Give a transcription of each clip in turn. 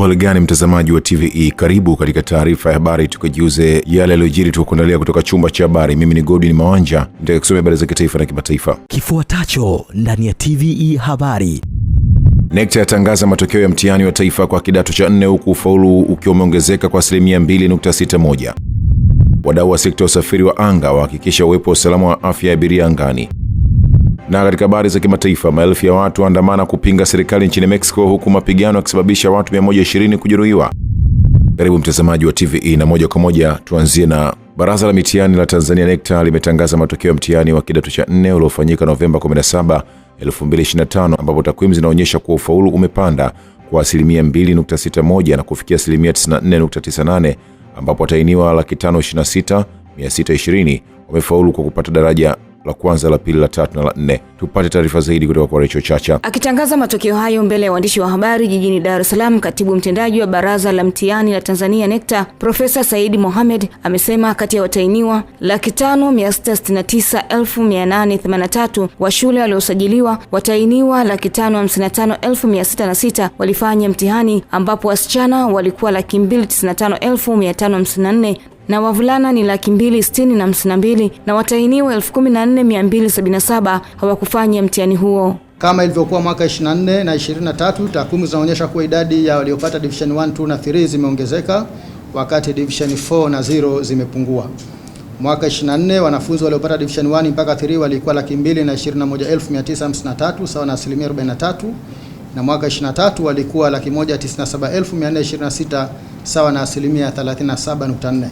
Uhali gani mtazamaji wa TVE, karibu katika taarifa ya habari tukajiuze yale yaliyojiri tukuandalia kutoka chumba cha habari. Mimi ni Godwin Mawanja, nitakusomea habari za kitaifa na kimataifa. Kifuatacho ndani ya TVE habari. NECTA yatangaza matokeo ya mtihani wa taifa kwa kidato cha 4 huku ufaulu ukiwa umeongezeka kwa 2.61%. Wadau wa sekta ya usafiri wa anga wahakikisha uwepo wa usalama wa afya ya abiria angani. Na katika habari za kimataifa, maelfu ya watu waandamana kupinga serikali nchini Mexico huku mapigano yakisababisha watu 120 kujeruhiwa. Karibu mtazamaji wa TVE, na moja kwa moja tuanzie na Baraza la Mitihani la Tanzania NECTA limetangaza matokeo ya mtihani wa kidato cha 4 uliofanyika Novemba 17, 2025 ambapo takwimu zinaonyesha kuwa ufaulu umepanda kwa 2.61 na kufikia 94.98 ambapo watahiniwa 526,620 wamefaulu kwa kupata daraja la kwanza, la pili, la tatu na la 4. Tupate taarifa zaidi kutoka kwa Rachel Chacha. Akitangaza matokeo hayo mbele ya waandishi wa habari jijini Dar es Salaam, katibu mtendaji wa Baraza la Mtihani la Tanzania NECTA, Profesa Said Mohamed, amesema kati ya watahiniwa 5,669,883 wa shule waliosajiliwa, watahiniwa 555,606 walifanya mtihani, ambapo wasichana walikuwa 295,554 na wavulana ni 260,052 na watahiniwa 14,277 hawakufanya mtihani huo. Kama ilivyokuwa mwaka 24 na 23, takwimu zinaonyesha kuwa idadi ya waliopata division 1, 2 na 3 zimeongezeka wakati division 4 na 0 zimepungua. Mwaka 24 wanafunzi waliopata division 1 mpaka 3 walikuwa 221,953 sawa na 43%, na mwaka 23 walikuwa 197,426 sawa na 37.4%.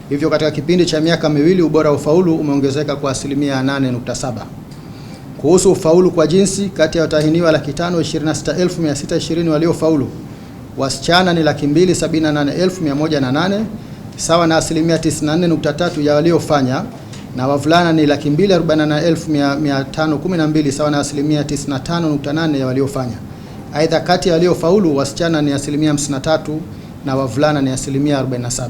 Hivyo katika kipindi cha miaka miwili ubora wa ufaulu umeongezeka kwa 8.7. Kuhusu ufaulu kwa jinsi, kati ya watahiniwa 526,620 waliofaulu, wasichana ni 278,108 sawa na 94.3 ya waliofanya, na wavulana ni 248,512 sawa na 95.8 ya waliofanya. Aidha, kati ya waliofaulu wasichana ni 53% na wavulana ni 47%.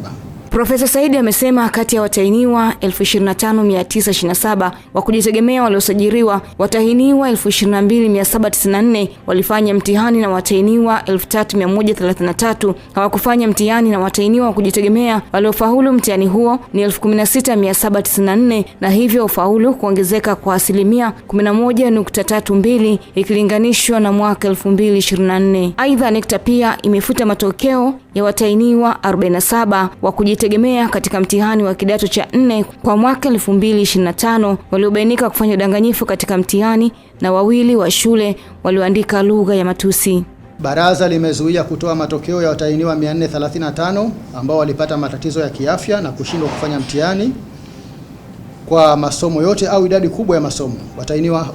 Profesa Saidi amesema kati ya watahiniwa 25,927 wa kujitegemea waliosajiliwa, watahiniwa 22,794 walifanya mtihani na watahiniwa 3,133 hawakufanya mtihani, na watahiniwa wa kujitegemea waliofaulu mtihani huo ni 16,794 na hivyo ufaulu kuongezeka kwa 11.32 ikilinganishwa na mwaka 2024. Aidha, NECTA pia imefuta matokeo ya watahiniwa 47 wa kujitegemea katika mtihani wa kidato cha 4 kwa mwaka 2025 waliobainika kufanya udanganyifu katika mtihani na wawili wa shule walioandika lugha ya matusi. Baraza limezuia kutoa matokeo ya watahiniwa 435 ambao walipata matatizo ya kiafya na kushindwa kufanya mtihani kwa masomo yote au idadi kubwa ya masomo.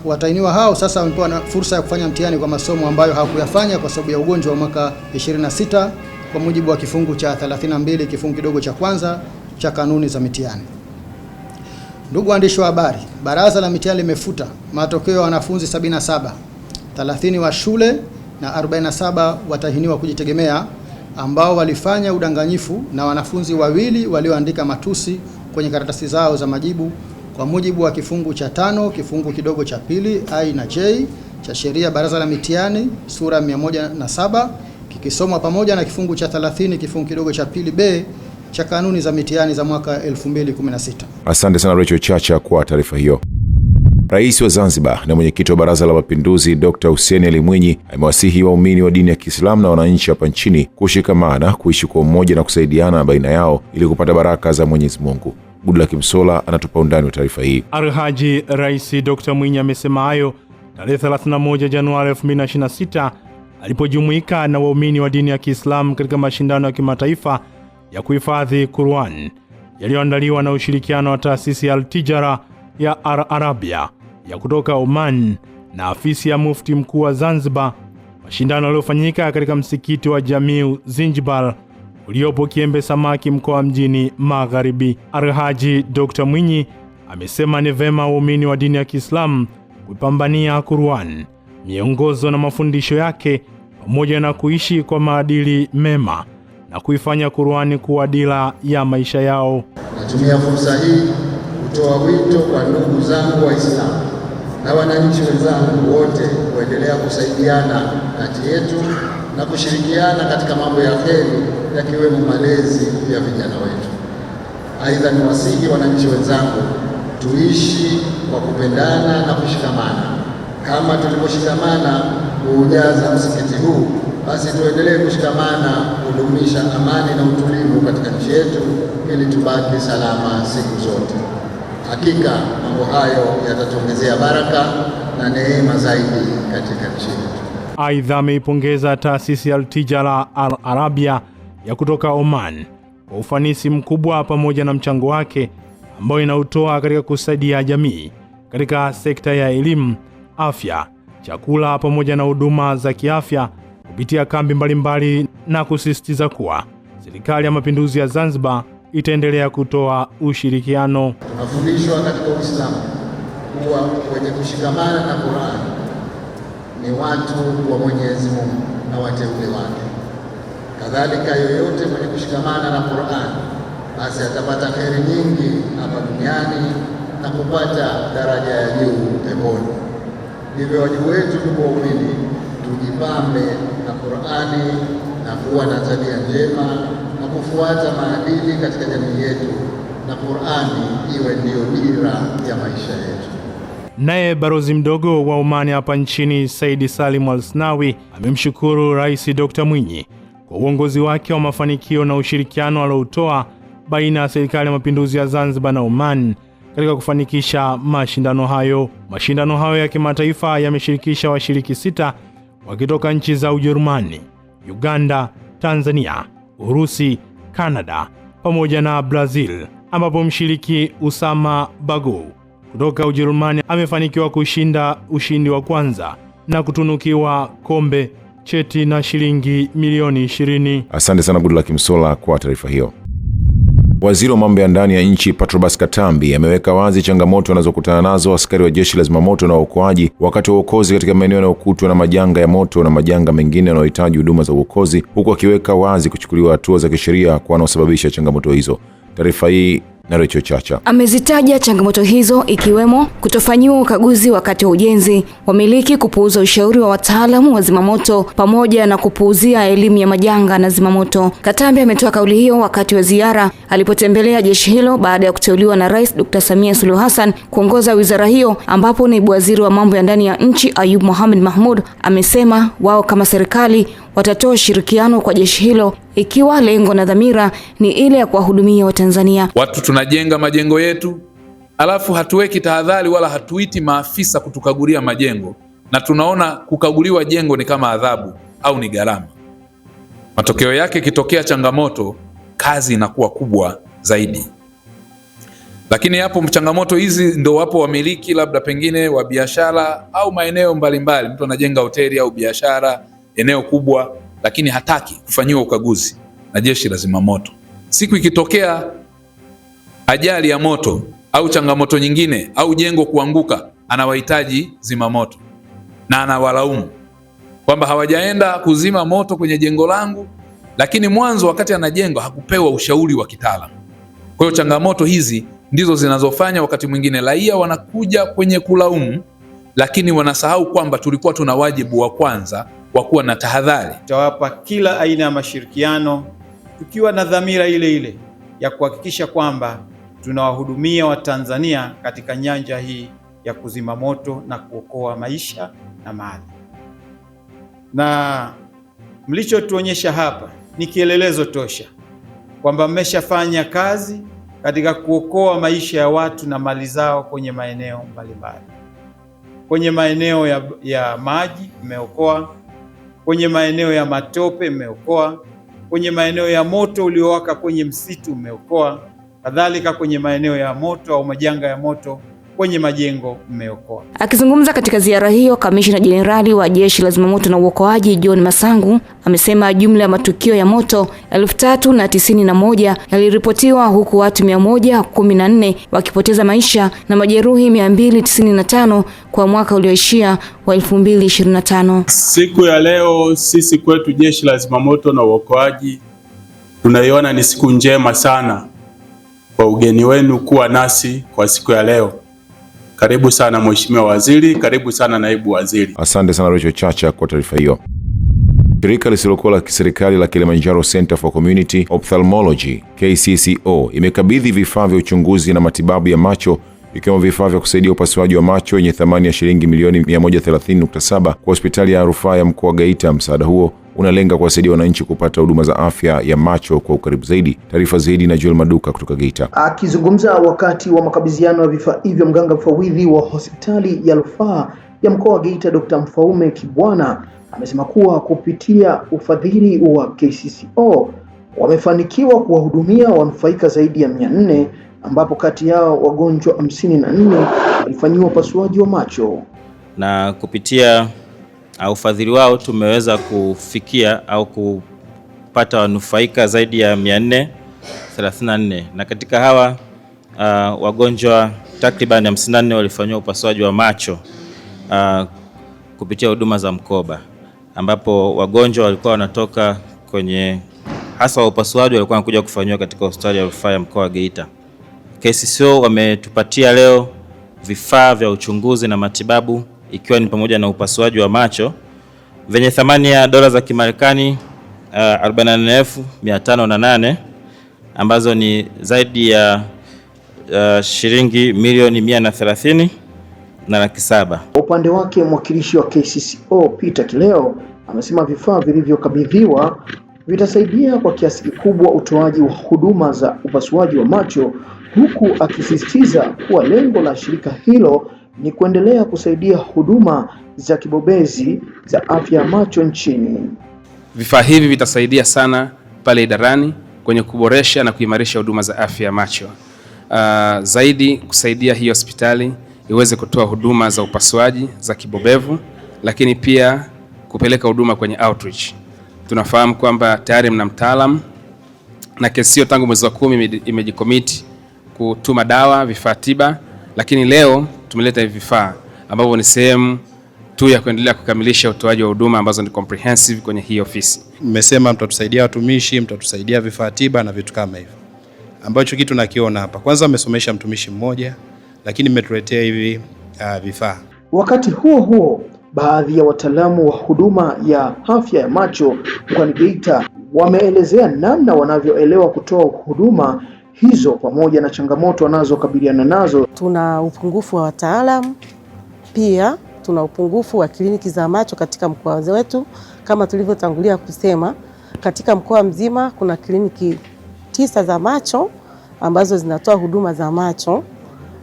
Watahiniwa hao sasa wamepewa fursa ya kufanya mtihani kwa masomo ambayo hawakuyafanya kwa sababu ya ugonjwa wa mwaka 26 kwa mujibu wa kifungu cha 32 kifungu kidogo cha kwanza cha kanuni za mitihani. Ndugu waandishi wa habari, Baraza la Mitihani limefuta matokeo ya wanafunzi 77, 30 wa shule na 47 watahiniwa kujitegemea ambao walifanya udanganyifu na wanafunzi wawili walioandika matusi kwenye karatasi zao za majibu kwa mujibu wa kifungu cha 5 kifungu kidogo cha pili I na J cha sheria Baraza la Mitihani sura 107 kikisomwa pamoja na kifungu cha 30 kifungu kidogo cha pili B cha kanuni za mitihani za mwaka 2016. Asante sana Rachel Chacha kwa taarifa hiyo. Rais wa Zanzibar na mwenyekiti wa Baraza la Mapinduzi Dr. Hussein Ali Mwinyi amewasihi waumini wa dini ya Kiislamu na wananchi hapa nchini kushikamana, kuishi kwa umoja na kusaidiana baina yao ili kupata baraka za Mwenyezi Mungu. Goodluck Msola anatupa undani wa taarifa hii. Alhaji Rais Dr. Mwinyi amesema hayo tarehe 31 Januari 2026 alipojumuika na waumini wa dini ya Kiislamu katika mashindano ya kimataifa ya kuhifadhi Qur'an yaliyoandaliwa na ushirikiano wa taasisi ya Al-Tijara ya Arabia ya kutoka Oman na afisi ya Mufti Mkuu wa Zanzibar, mashindano yaliyofanyika katika msikiti wa Jamiu Zinjibar uliopo Kiembe Samaki mkoa Mjini Magharibi. Alhaji Dr. Mwinyi amesema ni vema waumini wa dini ya Kiislamu kuipambania Qur'an, miongozo na mafundisho yake pamoja na kuishi kwa maadili mema na kuifanya Qur'ani kuwa dira ya maisha yao. Natumia fursa hii kutoa wito kwa ndugu zangu Waislamu na wananchi wenzangu wote kuendelea kusaidiana kati yetu na kushirikiana katika mambo ya kheri yakiwemo malezi ya vijana wetu. Aidha, ni wasihi wananchi wenzangu tuishi kwa kupendana na kushikamana. Kama tulivyoshikamana kuujaza msikiti huu, basi tuendelee kushikamana kudumisha amani na utulivu katika nchi yetu ili tubaki salama siku zote. Hakika mambo hayo yatatuongezea baraka na neema zaidi katika nchi yetu. Aidha, ameipongeza taasisi ya Al-Tijara Al-Arabia ya kutoka Oman kwa ufanisi mkubwa pamoja na mchango wake ambao inautoa katika kusaidia jamii katika sekta ya elimu, afya, chakula pamoja na huduma za kiafya kupitia kambi mbalimbali, na kusisitiza kuwa Serikali ya Mapinduzi ya Zanzibar itaendelea kutoa ushirikiano. Tunafundishwa katika Uislamu kuwa wenye kushikamana na Qur'an ni watu wa Mwenyezi Mungu na wateule wake. Kadhalika, yoyote mwenye kushikamana na Qur'an basi atapata kheri nyingi hapa duniani na kupata daraja ya juu peponi. Hivyo wajibu wetu kwa waumini tujipambe na Qur'ani na kuwa na tabia njema na kufuata maadili katika jamii yetu, na Qur'ani iwe ndiyo dira ya maisha yetu. Naye barozi mdogo wa Omani hapa nchini Said Salim Al-Snawi amemshukuru Rais Dr. Mwinyi kwa uongozi wake wa mafanikio na ushirikiano aliotoa baina ya Serikali ya Mapinduzi ya Zanzibar na Oman katika kufanikisha mashindano hayo. Mashindano hayo ya kimataifa yameshirikisha washiriki 6 wakitoka nchi za Ujerumani, Uganda, Tanzania, Urusi, Canada pamoja na Brazil, ambapo mshiriki Usama Bago kutoka Ujerumani amefanikiwa kushinda ushindi wa kwanza na kutunukiwa kombe, cheti na shilingi milioni 20. Asante sana Goodluck Msolla kwa taarifa hiyo. Waziri wa mambo ya ndani ya nchi Patrobas Katambi ameweka wazi changamoto wanazokutana nazo askari wa jeshi la zimamoto na uokoaji wakati wa uokozi katika maeneo yanayokutwa na majanga ya moto na majanga mengine yanayohitaji huduma za uokozi, huku akiweka wazi kuchukuliwa hatua za kisheria kwa wanaosababisha changamoto hizo. Taarifa hii na Rachel Chacha. Amezitaja changamoto hizo ikiwemo kutofanyiwa ukaguzi wakati wa ujenzi, wamiliki kupuuza ushauri wa wataalamu wa zimamoto pamoja na kupuuzia elimu ya majanga na zimamoto. Katambi ametoa kauli hiyo wakati wa ziara alipotembelea jeshi hilo baada ya kuteuliwa na Rais Dr. Samia Suluhu Hassan kuongoza wizara hiyo, ambapo naibu waziri wa mambo ya ndani ya nchi Ayub Mohamed Mahmud amesema wao kama serikali watatoa ushirikiano kwa jeshi hilo ikiwa lengo na dhamira ni ile ya kuwahudumia Watanzania. Watu tunajenga majengo yetu, alafu hatuweki tahadhari wala hatuiti maafisa kutukagulia majengo, na tunaona kukaguliwa jengo ni kama adhabu au ni gharama. Matokeo yake kitokea changamoto, kazi inakuwa kubwa zaidi. Lakini hapo changamoto hizi ndio wapo wamiliki labda pengine wa biashara au maeneo mbalimbali. Mtu anajenga hoteli au biashara eneo kubwa, lakini hataki kufanyiwa ukaguzi na jeshi la zimamoto. Siku ikitokea ajali ya moto au changamoto nyingine au jengo kuanguka, anawahitaji zimamoto na anawalaumu kwamba hawajaenda kuzima moto kwenye jengo langu, lakini mwanzo wakati anajenga hakupewa ushauri wa kitaalamu. Kwa hiyo changamoto hizi ndizo zinazofanya wakati mwingine raia wanakuja kwenye kulaumu, lakini wanasahau kwamba tulikuwa tuna wajibu wa kwanza wa kuwa na tahadhari. Tutawapa kila aina ya mashirikiano tukiwa na dhamira ile ile ya kuhakikisha kwamba tunawahudumia Watanzania katika nyanja hii ya kuzima moto na kuokoa maisha na mali. Na mlichotuonyesha hapa ni kielelezo tosha kwamba mmeshafanya kazi katika kuokoa maisha ya watu na mali zao kwenye maeneo mbalimbali. Kwenye maeneo ya maji mmeokoa, kwenye maeneo ya matope mmeokoa, kwenye maeneo ya moto uliowaka kwenye msitu mmeokoa, kadhalika kwenye maeneo ya moto au majanga ya moto kwenye majengo mmeokoa. Akizungumza katika ziara hiyo, Kamishna Jenerali wa Jeshi la Zimamoto na Uokoaji John Masangu amesema jumla ya matukio ya moto 3091 yaliripotiwa, huku watu 114 wakipoteza maisha na majeruhi 295 kwa mwaka ulioishia wa 2025. Siku ya leo sisi kwetu Jeshi la Zimamoto na Uokoaji tunaiona ni siku njema sana kwa ugeni wenu kuwa nasi kwa siku ya leo. Karibu sana Mheshimiwa Waziri, karibu sana Naibu Waziri. Asante sana Rachel Chacha kwa taarifa hiyo. Shirika lisilokuwa la kiserikali la Kilimanjaro Center for Community Ophthalmology KCCO imekabidhi vifaa vya uchunguzi na matibabu ya macho ikiwemo vifaa vya kusaidia upasuaji wa macho yenye thamani ya shilingi milioni 130.7 kwa hospitali ya rufaa ya mkoa wa Geita. Msaada huo unalenga kuwasaidia wananchi kupata huduma za afya ya macho kwa ukaribu zaidi. Taarifa zaidi na Joel Maduka kutoka Geita. Akizungumza wakati wa makabidhiano ya vifaa hivyo, mganga mfawidhi wa hospitali ya rufaa ya mkoa wa Geita Dr. Mfaume Kibwana amesema kuwa kupitia ufadhili wa KCCO wamefanikiwa kuwahudumia wanufaika zaidi ya 400 ambapo kati yao wagonjwa 54 walifanyiwa upasuaji wa macho. Na kupitia ufadhili wao tumeweza kufikia au kupata wanufaika zaidi ya 434, na katika hawa wagonjwa takriban 54 walifanyiwa upasuaji wa macho kupitia huduma za mkoba, ambapo wagonjwa walikuwa wanatoka kwenye hasa wa upasuaji walikuwa wanakuja kufanywa katika hospitali ya rufaa ya mkoa wa Geita. KCCO wametupatia leo vifaa vya uchunguzi na matibabu ikiwa ni pamoja na upasuaji wa macho venye thamani ya dola za Kimarekani 44,508 ambazo ni zaidi ya shilingi milioni 130 na 700. Upande wake mwakilishi wa KCCO Peter Kileo amesema vifaa vilivyokabidhiwa vitasaidia kwa kiasi kikubwa utoaji wa huduma za upasuaji wa macho, huku akisisitiza kuwa lengo la shirika hilo ni kuendelea kusaidia huduma za kibobezi za afya ya macho nchini. Vifaa hivi vitasaidia sana pale idarani kwenye kuboresha na kuimarisha huduma za afya ya macho. Zaidi kusaidia hii hospitali iweze kutoa huduma za upasuaji za kibobevu, lakini pia kupeleka huduma kwenye outreach. Tunafahamu kwamba tayari mna mtaalamu na KCCO tangu mwezi wa 10 imejikomiti kutuma dawa, vifaa tiba, lakini leo tumeleta hivi vifaa ambavyo ni sehemu tu ya kuendelea kukamilisha utoaji wa huduma ambazo ni comprehensive kwenye hii ofisi. Mmesema mtatusaidia watumishi, mtatusaidia vifaa tiba na vitu kama hivyo, ambacho kitu nakiona hapa. Kwanza mmesomesha mtumishi mmoja, lakini mmetuletea hivi vifaa. Wakati huo huo, baadhi ya wataalamu wa huduma ya afya ya macho mkoani Geita wameelezea namna wanavyoelewa kutoa huduma hizo pamoja na changamoto wanazokabiliana nazo. Tuna upungufu wa wataalamu, pia tuna upungufu wa kliniki za macho katika mkoa wetu. Kama tulivyotangulia kusema, katika mkoa mzima kuna kliniki 9 za macho ambazo zinatoa huduma za macho,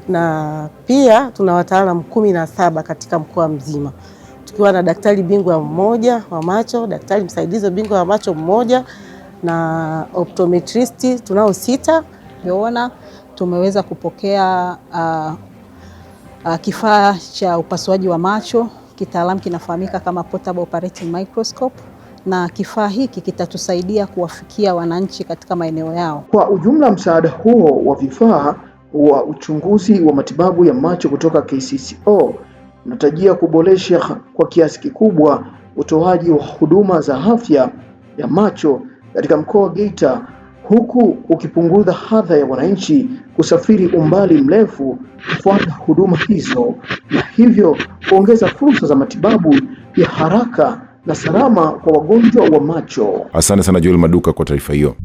na pia tuna wataalamu 17 katika mkoa mzima, tukiwa na daktari bingwa mmoja wa macho, daktari msaidizi bingwa wa macho mmoja, na optometristi tunao 6. Tumeona tumeweza kupokea kifaa cha upasuaji wa macho, kitaalamu kinafahamika kama portable operating microscope, na kifaa hiki kitatusaidia kuwafikia wananchi katika maeneo yao. Kwa ujumla, msaada huo wa vifaa wa uchunguzi wa matibabu ya macho kutoka KCCO unatarajia kuboresha kwa kiasi kikubwa utoaji wa huduma za afya ya macho katika mkoa wa Geita, huku ukipunguza hadha ya wananchi kusafiri umbali mrefu kufuata huduma hizo, na hivyo kuongeza fursa za matibabu ya haraka na salama kwa wagonjwa wa macho. Asante sana Joel Maduka kwa taarifa hiyo.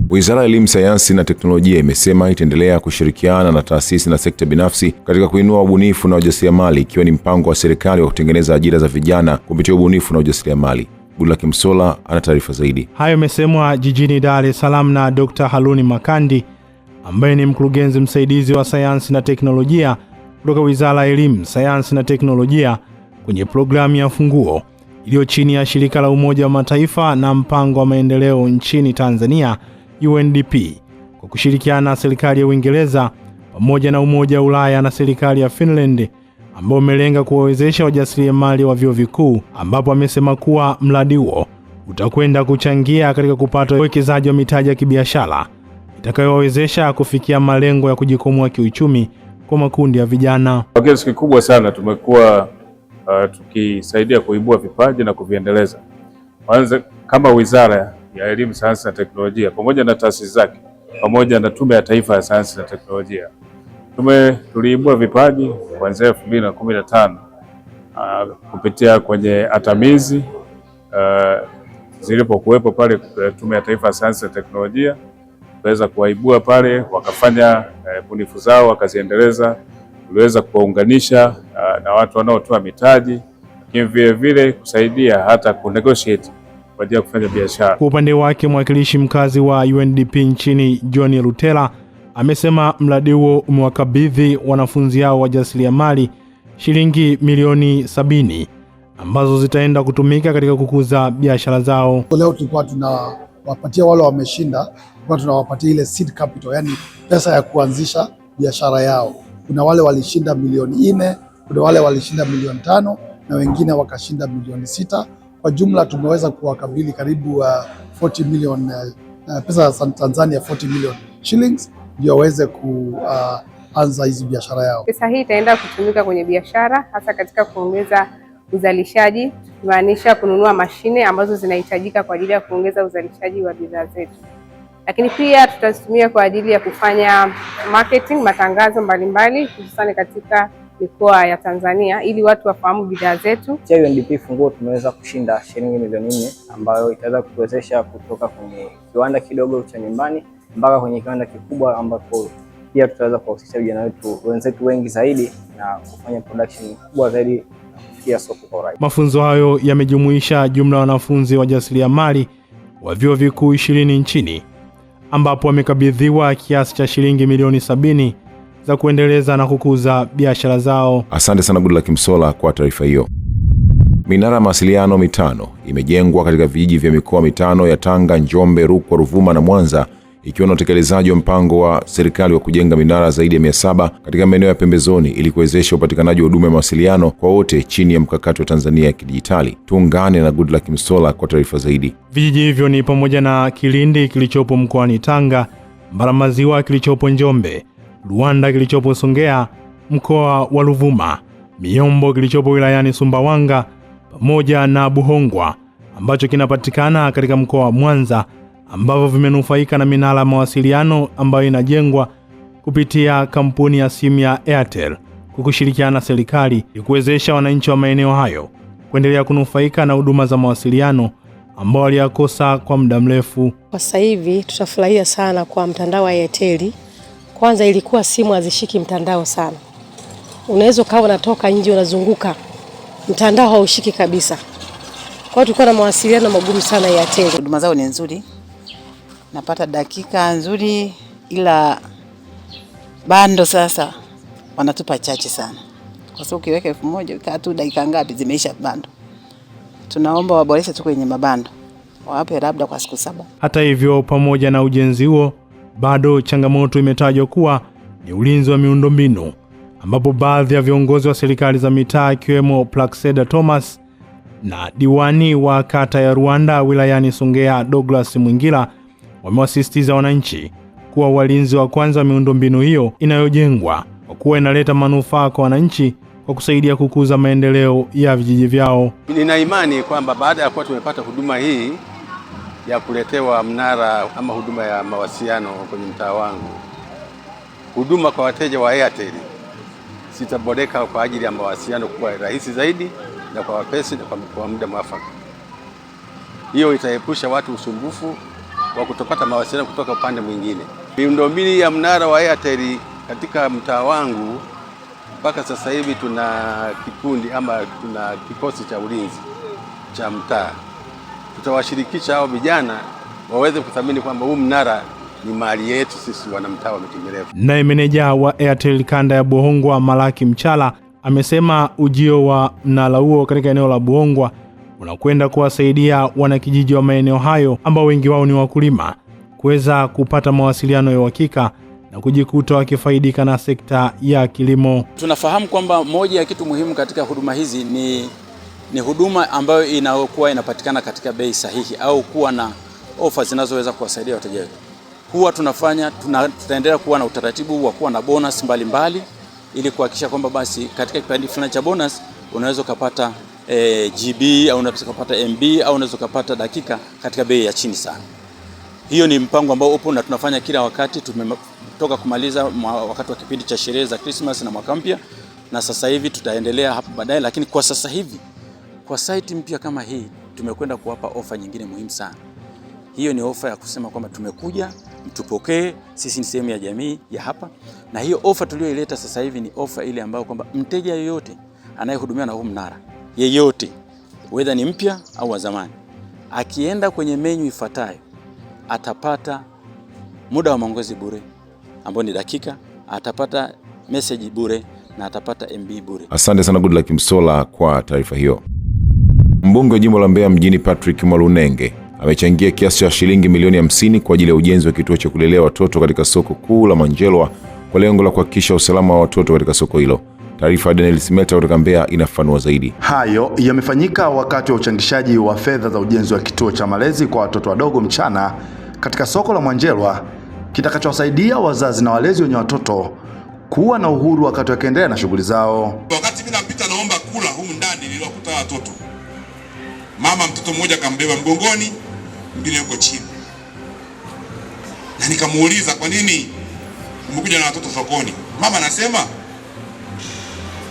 Wizara ya Elimu, Sayansi na Teknolojia imesema itaendelea kushirikiana na taasisi na sekta binafsi katika kuinua ubunifu na ujasiriamali, ikiwa ni mpango wa serikali wa kutengeneza ajira za vijana kupitia ubunifu na ujasiriamali. Gulaki Msola ana taarifa zaidi. Hayo yamesemwa jijini Dar es Salaam na Dr. Haluni Makandi ambaye ni mkurugenzi msaidizi wa sayansi na teknolojia kutoka Wizara ya Elimu, Sayansi na Teknolojia kwenye programu ya Funguo iliyo chini ya shirika la Umoja wa Mataifa na mpango wa maendeleo nchini Tanzania UNDP kwa kushirikiana na serikali ya Uingereza pamoja na Umoja wa Ulaya na serikali ya Finland, ambao umelenga kuwawezesha wajasiriamali wa vyuo vikuu, ambapo amesema kuwa mradi huo utakwenda kuchangia katika kupata uwekezaji wa mitaji ya kibiashara itakayowawezesha kufikia malengo ya kujikwamua kiuchumi kwa makundi ya vijana. Kwa kiasi kikubwa sana tumekuwa tukisaidia kuibua vipaji na kuviendeleza. Kwanza kama Wizara ya Elimu, Sayansi na Teknolojia pamoja na taasisi zake pamoja na Tume ya Taifa ya Sayansi na Teknolojia tuliibua vipaji kuanzia 2015 kupitia kwenye atamizi zilipokuwepo pale Tume ya Taifa ya Sayansi na Teknolojia, tuweza kuwaibua pale, wakafanya bunifu zao wakaziendeleza. Tuliweza kuwaunganisha na watu wanaotoa mitaji, lakini vile vile kusaidia hata kunegotiate kwa ajili ya kufanya biashara. Kwa upande wake, mwakilishi mkazi wa UNDP nchini John Lutela amesema mradi huo umewakabidhi wanafunzi hao wajasiriamali shilingi milioni 70 ambazo zitaenda kutumika katika kukuza biashara zao. Leo tulikuwa tunawapatia wale wameshinda, tulikuwa tunawapatia ile seed capital, yani pesa ya kuanzisha biashara yao. Kuna wale walishinda milioni 4, kuna wale walishinda milioni 5 na wengine wakashinda milioni 6. Kwa jumla tumeweza kuwakabili karibu 40 million pesa za Tanzania, 40 million shillings ndio waweze kuanza hizi biashara yao. Pesa hii itaenda kutumika kwenye biashara, hasa katika kuongeza uzalishaji, kumaanisha kununua mashine ambazo zinahitajika kwa ajili ya kuongeza uzalishaji wa bidhaa zetu. Lakini pia tutazitumia kwa ajili ya kufanya marketing, matangazo mbalimbali hususan katika mikoa ya Tanzania ili watu wafahamu bidhaa zetu. UNDP Funguo tumeweza kushinda shilingi milioni 4 ambayo itaweza kutuwezesha kutoka kwenye kiwanda kidogo cha nyumbani mpaka kwenye kiwanda kikubwa, ambapo pia tutaweza kuhusisha vijana wenzetu wengi zaidi na kufanya production kubwa zaidi kufikia soko kwa urahisi. Mafunzo hayo yamejumuisha jumla wanafunzi wajasiriamali wa vyuo vikuu 20 nchini, ambapo wamekabidhiwa kiasi cha shilingi milioni 70 za kuendeleza na kukuza biashara zao. Asante sana Goodluck Msolla kwa taarifa hiyo. Minara ya mawasiliano 5 imejengwa katika vijiji vya mikoa 5 ya Tanga, Njombe, Rukwa, Ruvuma na Mwanza, ikiwa na utekelezaji wa mpango wa serikali wa kujenga minara zaidi ya 700 katika maeneo ya pembezoni ili kuwezesha upatikanaji wa huduma ya mawasiliano kwa wote chini ya mkakati wa Tanzania ya kidijitali. Tuungane na Goodluck Msolla kwa taarifa zaidi. Vijiji hivyo ni pamoja na Kilindi kilichopo mkoani Tanga, Mbaramaziwa kilichopo Njombe, Luanda kilichopo Songea mkoa wa Ruvuma, Miombo kilichopo wilayani Sumbawanga, pamoja na Buhongwa ambacho kinapatikana katika mkoa wa Mwanza, ambavyo vimenufaika na minara ya mawasiliano ambayo inajengwa kupitia kampuni ya simu ya Airtel kwa kushirikiana na serikali ili kuwezesha wananchi wa maeneo hayo kuendelea kunufaika na huduma za mawasiliano ambao waliyakosa kwa muda mrefu. Kwa sasa hivi tutafurahia sana kwa mtandao wa Airtel. Kwanza ilikuwa simu hazishiki mtandao sana. Unaweza kawa unatoka nje unazunguka, mtandao haushiki kabisa. Kwa hiyo tulikuwa na mawasiliano magumu sana ya Airtel. Huduma zao ni nzuri. Napata dakika nzuri, ila bando sasa wanatupa chache sana. Kwa sababu ukiweka 1000 ukaa tu dakika ngapi zimeisha bando. Tunaomba waboreshe tu kwenye mabando. Wape labda kwa siku 7. Hata hivyo, pamoja na ujenzi huo, bado changamoto imetajwa kuwa ni ulinzi wa miundombinu, ambapo baadhi ya viongozi wa serikali za mitaa ikiwemo Plaxeda Thomas na diwani wa kata ya Rwanda wilayani Songea Douglas Mwingila wamewasisitiza wananchi kuwa walinzi wa kwanza wa miundombinu hiyo inayojengwa, kwa kuwa inaleta manufaa kwa wananchi kwa kusaidia kukuza maendeleo ya vijiji vyao. Nina imani kwamba baada ya kuwa tumepata huduma hii ya kuletewa mnara ama huduma ya mawasiliano kwenye mtaa wangu, huduma kwa wateja wa Airtel sitaboreka kwa ajili ya mawasiliano kuwa rahisi zaidi na kwa wepesi na kwa muda mwafaka. Hiyo itaepusha watu usumbufu wa kutopata mawasiliano kutoka upande mwingine. Miundombinu ya mnara wa Airtel katika mtaa wangu, mpaka sasa hivi tuna kikundi ama tuna kikosi cha ulinzi cha mtaa. Tutawashirikisha hao vijana waweze kuthamini kwamba huu mnara ni mali yetu sisi wanamtaa wa Miti Mirefu. Naye meneja wa Airtel kanda ya Buhongwa Malaki Mchala amesema ujio wa mnara huo katika eneo la Buhongwa unakwenda kuwasaidia wanakijiji wa maeneo hayo ambao wengi wao ni wakulima kuweza kupata mawasiliano ya uhakika na kujikuta wakifaidika na sekta ya kilimo. Tunafahamu kwamba moja ya kitu muhimu katika huduma hizi ni huduma ambayo inayokuwa inapatikana katika bei sahihi au kuwa na offers zinazoweza kuwasaidia wateja wetu. Huwa tutaendelea kuwa na utaratibu wa kuwa na bonus mbalimbali ili kuhakikisha kwamba basi katika kipindi fulani cha bonus unaweza kupata GB au unaweza kupata MB au unaweza kupata dakika katika bei ya chini sana. Hiyo ni mpango ambao upo na tunafanya kila wakati. Tumetoka kumaliza wakati wa kipindi cha sherehe za Christmas na mwaka mpya, na sasa hivi tutaendelea hapo baadaye, lakini kwa sasa hivi kwa site mpya kama hii tumekwenda kuwapa ofa nyingine muhimu sana. Hiyo ni ofa ya kusema kwamba tumekuja, mtupokee, sisi ni sehemu ya jamii ya hapa. Na hiyo ofa tulioileta sasa hivi ni ofa ile ambayo kwamba mteja yoyote anayehudumiwa na huu mnara, yeyote, whether ni mpya au wa zamani, akienda kwenye menu ifuatayo atapata muda wa maongezi bure ambao ni dakika, atapata message bure na atapata MB bure. Asante sana Goodluck Msolla kwa taarifa hiyo. Mbunge wa jimbo la Mbeya mjini Patrick Mwalunenge amechangia kiasi cha shilingi milioni 50 kwa ajili ya ujenzi wa kituo cha kulelea watoto katika soko kuu la Manjelwa kwa lengo la kuhakikisha usalama wa watoto katika soko hilo. Taarifa ya Daniel Simeta kutoka Mbeya inafafanua zaidi. Hayo yamefanyika wakati wa uchangishaji wa fedha za ujenzi wa kituo cha malezi kwa watoto wadogo mchana katika soko la Manjelwa kitakachowasaidia wazazi na walezi wenye watoto kuwa na uhuru wakati wakiendelea na shughuli zao. Wakati mimi napita naomba kula humu ndani niliwakuta watoto. Mama mtoto mmoja kambeba mgongoni, mwingine yuko chini. Na nikamuuliza kwa nini umekuja na watoto sokoni? Mama anasema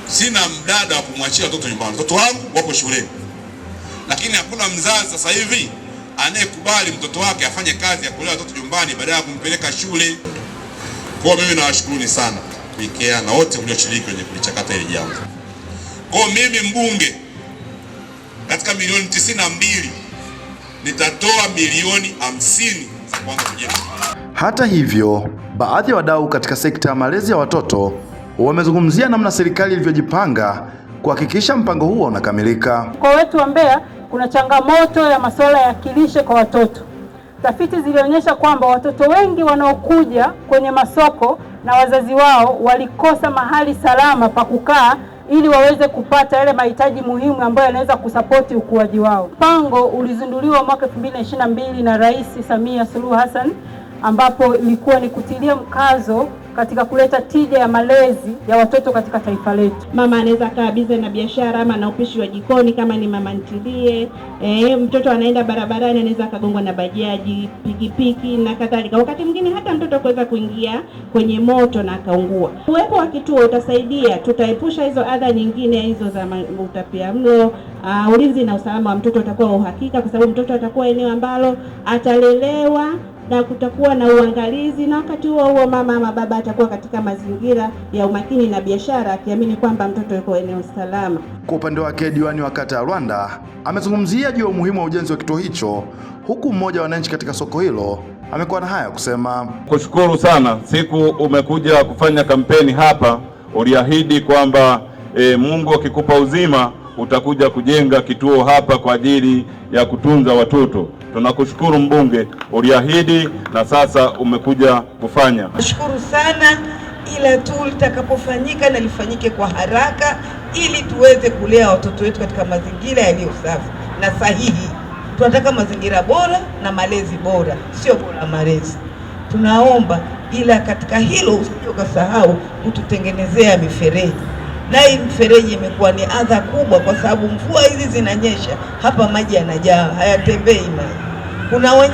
sina mdada wa kumwachia watoto nyumbani. Watoto wangu wapo shuleni. Lakini hakuna mzazi sasa hivi anayekubali mtoto wake afanye kazi ya kulea watoto nyumbani badala ya kumpeleka shule. Kwa mimi nawashukuruni sana PKA na wote mlioshiriki kwenye kulichakata hili jambo. Kwa mimi mbunge katika milioni 92 nitatoa milioni 50 za kwanza kujenga. Hata hivyo, baadhi ya wadau katika sekta ya malezi ya watoto wamezungumzia namna serikali ilivyojipanga kuhakikisha mpango huo unakamilika. Kwa wetu wa Mbeya kuna changamoto ya masuala ya kilishe kwa watoto. Tafiti zilionyesha kwamba watoto wengi wanaokuja kwenye masoko na wazazi wao walikosa mahali salama pa kukaa ili waweze kupata yale mahitaji muhimu ambayo yanaweza kusapoti ukuaji wao. Mpango ulizinduliwa mwaka 2022 na Rais Samia Suluhu Hassan, ambapo ilikuwa ni kutilia mkazo katika kuleta tija ya malezi ya watoto katika taifa letu. Mama anaweza kaa bize na biashara ama na upishi wa jikoni kama ni mama ntilie. Mtoto anaenda barabarani anaweza kagongwa na bajaji, pikipiki na kadhalika. Wakati mwingine hata mtoto kuweza kuingia kwenye moto na akaungua. Uwepo wa kituo utasaidia, tutaepusha hizo adha nyingine hizo za utapiamlo. Ulinzi na usalama wa mtoto utakuwa uhakika kwa sababu mtoto atakuwa eneo ambalo atalelewa na kutakuwa na uangalizi, na wakati huo mama ama baba atakuwa katika mazingira ya umakini na biashara akiamini kwamba mtoto yuko eneo salama. Kwa upande wake diwani wa kata ya Rwanda amezungumzia juu ya umuhimu wa ujenzi wa kituo hicho, huku mmoja wa wananchi katika soko hilo amekuwa na haya kusema. Kushukuru sana, siku umekuja kufanya kampeni hapa uliahidi kwamba Mungu akikupa uzima utakuja kujenga kituo hapa kwa ajili ya kutunza watoto. Tunakushukuru mbunge, uliahidi na sasa umekuja kufanya. Nashukuru sana, ila tu litakapofanyika na lifanyike kwa haraka ili tuweze kulea watoto wetu katika mazingira yaliyo safi na sahihi. Tunataka mazingira bora na malezi bora, sio bora malezi. Tunaomba, ila katika hilo usije ukasahau kututengenezea mifereji. Na hii mifereji imekuwa ni adha kubwa kwa sababu mvua hizi zinanyesha, hapa maji yanajaa, hayatembei maji. Kuna wa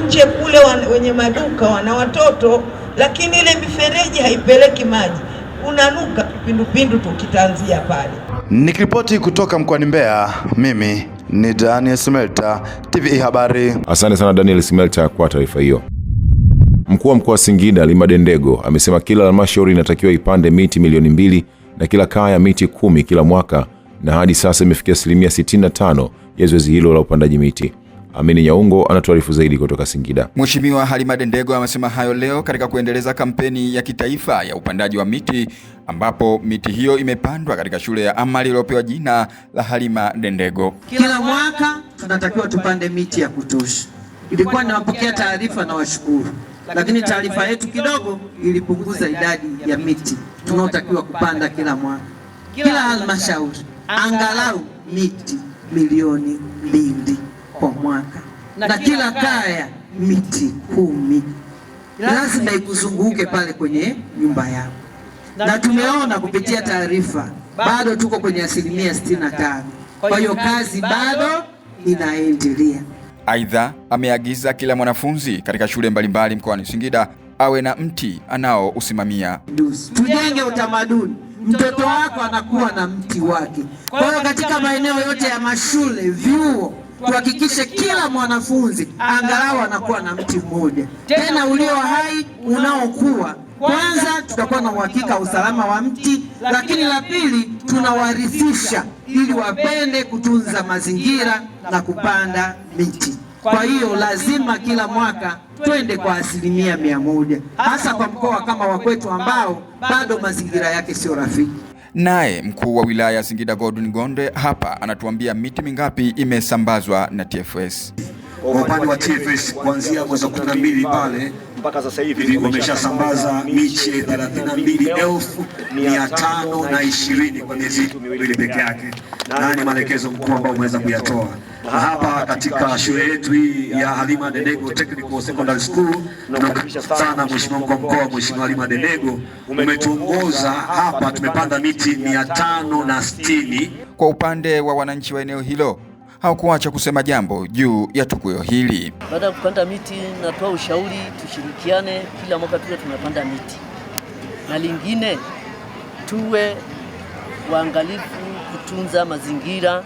nje kule wenye maduka wana watoto, lakini ile mifereji haipeleki maji. Unanuka kipindupindu tukitanzia pale. Nikiripoti kutoka mkoani Mbeya, mimi ni Daniel Simeta, TVE Habari. Asante sana Daniel Simeta kwa taarifa hiyo. Mkuu wa mkoa wa Singida Halima Dendego amesema kila halmashauri inatakiwa ipande miti milioni 2 na kila kaya miti 10 kila mwaka, na hadi sasa imefikia 65% ya zoezi hilo la upandaji miti. Amini Nyaungo anatuarifu zaidi kutoka Singida. Mheshimiwa Halima Dendego amesema hayo leo katika kuendeleza kampeni ya kitaifa ya upandaji wa miti, ambapo miti hiyo imepandwa katika shule ya amali iliyopewa jina la Halima Dendego. Kila mwaka tunatakiwa tupande miti ya kutosha. Ilikuwa ninawapokea taarifa na washukuru, lakini taarifa yetu kidogo ilipunguza idadi ya miti tunaotakiwa kupanda kila mwaka. Kila halmashauri angalau miti milioni 2 kwa mwaka, na kila kaya miti 10. Lazima ikuzunguke pale kwenye nyumba yako, na tumeona kupitia taarifa bado tuko kwenye 65%. Kwa hiyo kazi bado inaendelea. Aidha, ameagiza kila mwanafunzi katika shule mbalimbali mkoani Singida awe na mti anaousimamia. Tujenge utamaduni, mtoto wako anakuwa na mti wake. Kwa hiyo katika maeneo yote ya mashule, vyuo, tuhakikishe kila mwanafunzi angalau anakuwa na mti mmoja, tena ulio hai unaokuwa. Kwanza tutakuwa na uhakika usalama wa mti, lakini la pili tunawarithisha ili wapende kutunza mazingira na kupanda miti. Kwa hiyo lazima kila mwaka twende kwa 100%, hasa kwa mkoa kama wa kwetu ambao bado mazingira yake sio rafiki. Naye mkuu wa wilaya Singida Godwin Gonde hapa anatuambia miti mingapi imesambazwa na TFS. Kwa upande wa TFS kuanzia mwezi wa 12 pale mpaka sasa hivi wameshasambaza miche 32,520 kwa miezi miwili peke yake, na ni maelekezo mkuu ambao umeweza kuyatoa. Na hapa katika shule yetu hii ya Halima Dendego Technical Secondary School, tunamshukuru sana Mheshimiwa Mkuu wa Mkoa, Mheshimiwa Halima Dendego, umetuongoza hapa, tumepanda miti 560. Kwa upande wa wananchi wa eneo hilo hawakuacha kusema jambo juu ya tukio hili. Baada ya kupanda miti, natoa ushauri tushirikiane, kila mwaka tuwe tunapanda miti, na lingine tuwe waangalifu kutunza mazingira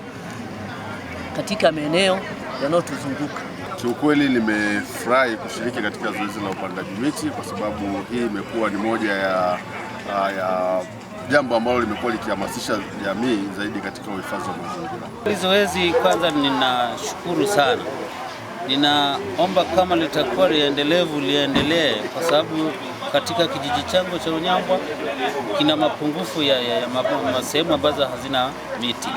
katika maeneo yanayotuzunguka. Kiukweli nimefurahi kushiriki katika zoezi la upandaji miti kwa sababu hii imekuwa ni moja ya jambo ambalo limekuwa likihamasisha jamii zaidi katika uhifadhi wa mazingira. Zoezi kwanza ninashukuru sana. Ninaomba kama litakuwa liendelevu liendelee, kwa sababu katika kijiji changu cha Unyambwa kina mapungufu ya sehemu ambazo hazina miti.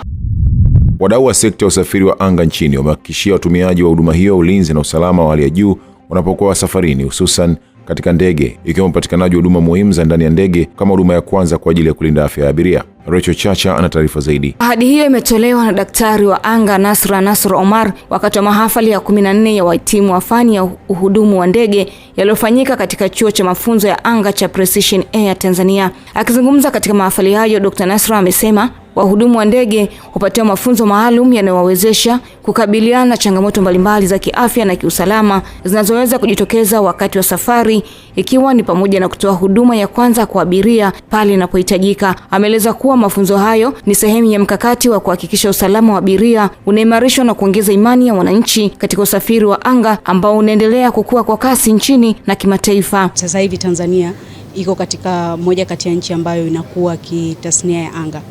Wadau wa sekta ya usafiri wa anga nchini wamehakikishia watumiaji wa huduma hiyo ulinzi na usalama wa hali ya juu wanapokuwa safarini, hususan katika ndege, ikiwemo upatikanaji wa huduma muhimu za ndani ya ndege kama huduma ya kwanza kwa ajili ya kulinda afya ya abiria. Rachel Chacha ana taarifa zaidi. Ahadi hiyo imetolewa na daktari wa anga Nasr Omar wakati wa mahafali ya 14 ya wahitimu wa fani ya uhudumu wa ndege yaliyofanyika katika chuo cha mafunzo ya anga cha Precision Air Tanzania. Akizungumza katika mahafali hayo, Dr. Nasra amesema wahudumu wa ndege hupatiwa mafunzo maalum yanayowawezesha kukabiliana na changamoto mbalimbali za kiafya na kiusalama zinazoweza kujitokeza wakati wa safari, ikiwa ni pamoja na kutoa huduma ya kwanza kwa abiria pale inapohitajika. Ameeleza kuwa mafunzo hayo ni sehemu ya mkakati wa kuhakikisha usalama wa abiria unaimarishwa na kuongeza imani ya wananchi katika usafiri wa anga ambao unaendelea kukua kwa kasi nchini na kimataifa. Sasa hivi Tanzania iko katika moja kati ya nchi ambayo inakuwa kitasnia ya anga.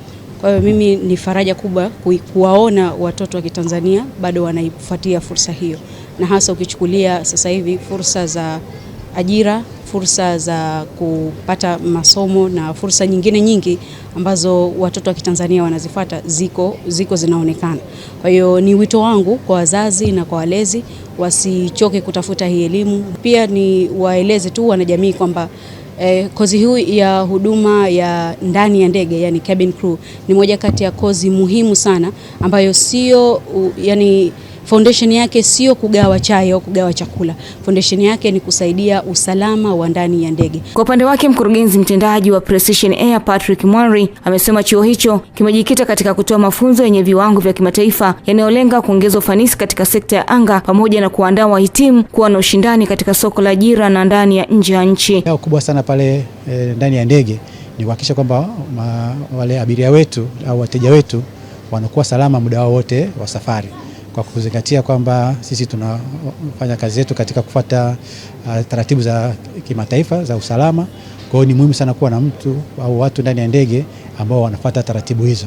Kwa hiyo mimi ni faraja kubwa kuwaona watoto wa Kitanzania bado wanaifuatia fursa hiyo, na hasa ukichukulia sasa hivi fursa za ajira, fursa za kupata masomo na fursa nyingine nyingi ambazo watoto wa Kitanzania wanazifuata ziko zinaonekana. Kwa hiyo ni wito wangu kwa wazazi na kwa walezi wasichoke kutafuta hii elimu. Pia ni waeleze tu wanajamii kwamba kozi hii ya huduma ya ndani ya ndege, yani cabin crew, ni moja kati ya kozi muhimu sana ambayo sio foundation yake sio kugawa chai au kugawa chakula. Foundation yake ni kusaidia usalama wa ndani ya ndege. Kwa upande wake, mkurugenzi mtendaji wa Precision Air Patrick Mwanri amesema chuo hicho kimejikita katika kutoa mafunzo yenye viwango vya kimataifa yanayolenga kuongeza ufanisi katika sekta ya anga pamoja na kuandaa wahitimu kuwa na ushindani katika soko la ajira na ndani ya nje ya nchi. Leo kubwa sana pale ndani ya ndege ni kuhakikisha kwamba wale abiria wetu au wateja wetu wanakuwa salama muda wote wa safari, kwa kuzingatia kwamba sisi tunafanya kazi yetu katika kufuata taratibu za kimataifa za usalama. Kwa hiyo ni muhimu sana kuwa na mtu au watu ndani ya ndege ambao wanafuata taratibu hizo.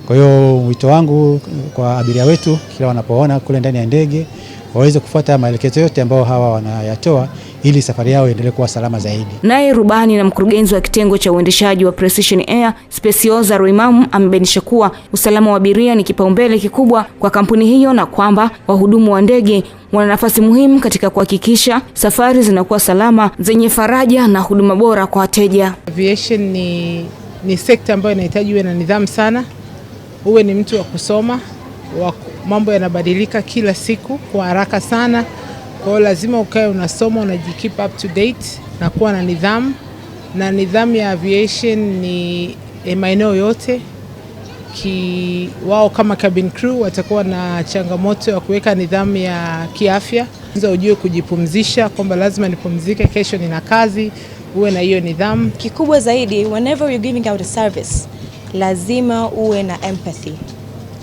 Kwa hiyo wito wangu kwa abiria wetu kila wanapoona kule ndani ya ndege waweze kufuata maelekezo yote ambao hawa wanayatoa ili safari yao iendelee kuwa salama zaidi. Naye rubani na mkurugenzi wa kitengo cha uendeshaji wa Precision Air Specioza Roimam amebainisha kuwa usalama wa abiria ni kipaumbele kikubwa kwa kampuni hiyo na kwamba wahudumu wa ndege wana nafasi muhimu katika kuhakikisha safari zinakuwa salama, zenye faraja na huduma bora kwa wateja. Aviation ni sekta ambayo inahitaji uwe na nidhamu sana, uwe ni mtu wa kusoma, mambo yanabadilika kila siku kwa haraka sana. Kwa hiyo lazima ukae unasoma, unajikeep up to date na kuwa na nidhamu. Na nidhamu ya aviation ni maeneo yote. Wao kama cabin crew watakuwa na changamoto ya kuweka nidhamu ya kiafya. Kwanza ujue kujipumzisha, kwamba lazima nipumzike, kesho nina kazi, uwe na hiyo nidhamu. Kikubwa zaidi, whenever you're giving out a service, lazima uwe na empathy.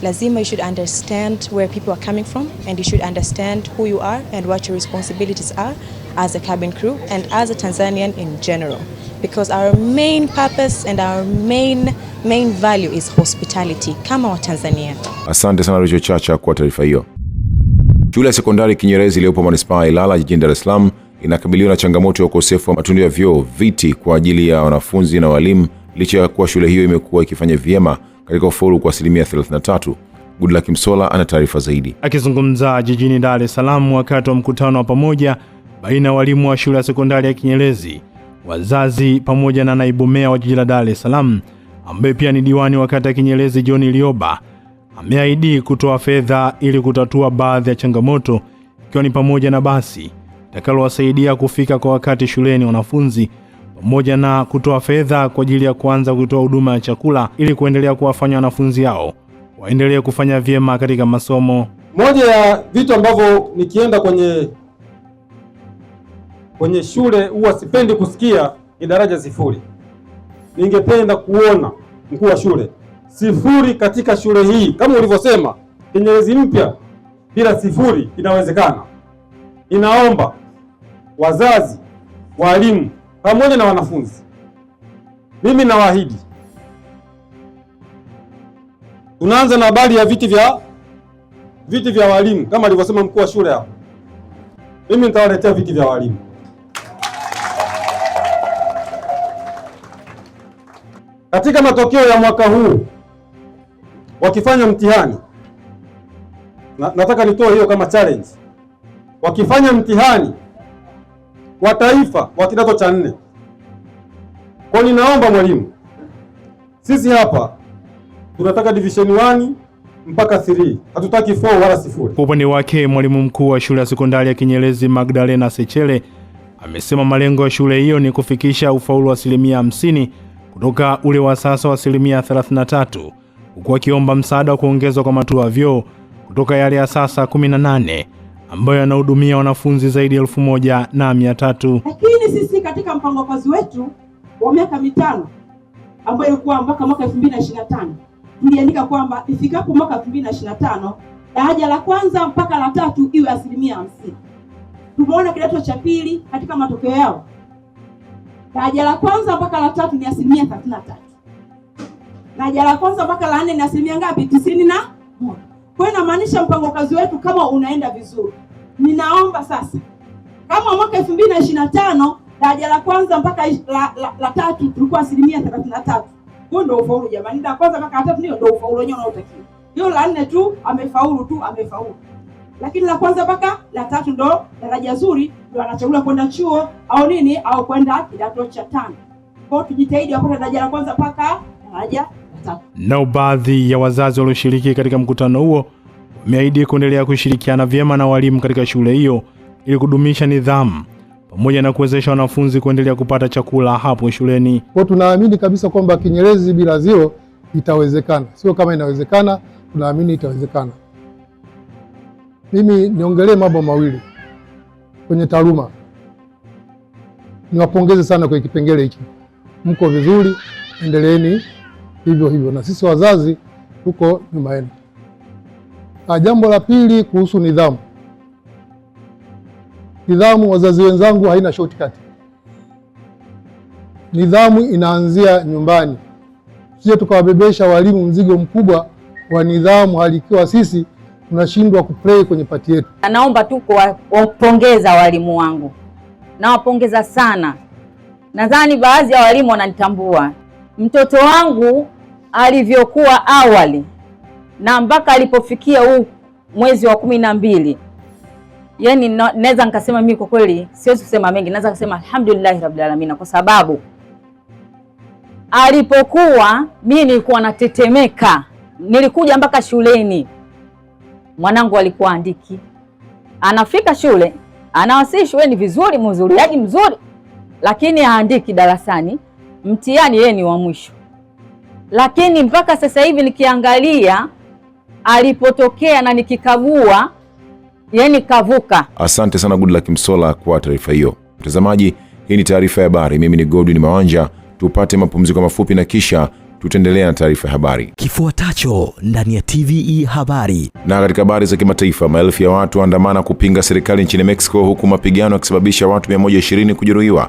lazima you should understand where people are coming from, and you should understand who you are and what your responsibilities are as a cabin crew and as a Tanzanian in general, because our main purpose and our main value is hospitality kama wa Tanzania. Asante sana Rachel Chacha kwa taarifa hiyo. Shule ya sekondari Kinyerezi iliyopo manispaa ya Ilala jijini Dar es Salaam inakabiliwa na changamoto ya ukosefu wa matundu ya vyoo, viti kwa ajili ya wanafunzi na walimu, licha ya kuwa shule hiyo imekuwa ikifanya vyema katika ufaulu kwa 33%. Goodluck Msola ana taarifa zaidi. Akizungumza jijini Dar es Salaam wakati wa mkutano wa pamoja baina ya walimu wa shule ya sekondari ya Kinyerezi, wazazi pamoja na naibu meya wa jiji la Dar es Salaam ambaye pia ni diwani wa kata ya Kinyerezi John Lioba, ameahidi kutoa fedha ili kutatua baadhi ya changamoto, ikiwa ni pamoja na basi takalowasaidia kufika kwa wakati shuleni wanafunzi, pamoja na kutoa fedha kwa ajili ya kuanza kutoa huduma ya chakula ili kuendelea kuwafanya wanafunzi hao waendelee kufanya vyema katika masomo. Moja ya vitu ambavyo nikienda kwenye shule huwa sipendi kusikia ni daraja 0. Ningependa kuona mkuu wa shule 0 katika shule hii, kama ulivyosema Kinyerezi mpya bila 0 inawezekana. Inaomba wazazi, walimu pamoja na wanafunzi, mimi nawaahidi, tunaanza na habari ya viti vya walimu kama alivyosema mkuu wa shule hapo. Mimi nitawaletea viti vya walimu. Katika matokeo ya mwaka huu wakifanya mtihani, nataka nitoe hiyo kama challenge. Wakifanya mtihani wa taifa wa kidato cha 4, kwa ninaomba mwalimu, sisi hapa tunataka division 1 mpaka 3, hatutaki 4 wala 0. Kwa upande wake mwalimu mkuu wa shule ya sekondari ya Kinyerezi Magdalena Sechele amesema malengo ya shule hiyo ni kufikisha ufaulu wa 50% kutoka ule wa sasa wa 33%, huku akiomba msaada wa kuongezwa kwa matundu ya vyoo kutoka yale ya sasa 18 ambayo yanahudumia wanafunzi zaidi ya 1300. Lakini sisi katika mpango kazi wetu wa miaka 5 ambayo ilikuwa mpaka mwaka 2025 tuliandika kwamba ifikapo mwaka 2025 daraja la kwanza mpaka la 3 iwe 50%. Tumeona kidato cha pili katika matokeo yao, daraja la kwanza mpaka la 3 ni 33%. Daraja la kwanza mpaka la 4 ni ngapi? 91%. Kwa hiyo inamaanisha mpango kazi wetu kama unaenda vizuri. Ninaomba sasa, kama mwaka 2025 daraja la kwanza mpaka la 3 tulikuwa 33%. Huo ndio ufaulu jamani. La kwanza mpaka la 3 ndio ufaulu wenyewe unaotakiwa. Hiyo la 4 tu amefaulu. Lakini la kwanza mpaka la 3 ndio daraja zuri, ndio anachaguliwa kwenda chuo au nini au kwenda kidato cha 5. Kwa hiyo tujitahidi wapate daraja la kwanza mpaka daraja la 3. Na baadhi ya wazazi walioshiriki katika mkutano huo wameahidi kuendelea kushirikiana vyema na walimu katika shule hiyo ili kudumisha nidhamu pamoja na kuwezesha wanafunzi kuendelea kupata chakula hapo shuleni. Kwa tunaamini kabisa kwamba Kinyerezi bila 0 itawezekana. Sio kama inawezekana, tunaamini itawezekana. Mimi niongelee mambo mawili kwenye taaluma. Niwapongeze sana kwa kipengele hiki. Mko vizuri, endeleeni hivyo hivyo, na sisi wazazi tuko nyuma yenu. Jambo la pili kuhusu nidhamu. Nidhamu, wazazi wenzangu, haina shortcut. Nidhamu inaanzia nyumbani. Sisi tukawabebesha walimu mzigo mkubwa wa nidhamu, halikiwa sisi tunashindwa kuplay kwenye pati yetu. Naomba tu kuwapongeza walimu wangu. Nawapongeza sana. Nadhani baadhi ya walimu wananitambua. Mtoto wangu alivyokuwa awali na mpaka alipofikia huu mwezi wa 12, yani naweza nikasema mimi kwa kweli siwezi kusema mengi, naweza kusema alhamdulillah rabbil alamin, kwa sababu alipokuwa mimi nilikuwa natetemeka. Nilikuja mpaka shuleni, mwanangu alikuwa andiki, anafika shule anawasili shuleni vizuri, mzuri mzuri, lakini haandiki darasani, mtihani yeye ni wa mwisho. Lakini mpaka sasa hivi nikiangalia alipotokea na nikikagua, yani kavuka. Asante sana Goodluck Msola kwa taarifa hiyo. Mtazamaji, hii ni taarifa ya habari. Mimi ni Godwin Mawanja. Tupate mapumziko mafupi na kisha Tutaendelea na taarifa ya habari kifuatacho ndani ya TVE habari. Na katika habari za kimataifa, maelfu ya watu waandamana kupinga serikali nchini Mexico, huku mapigano yakisababisha watu 120 kujeruhiwa.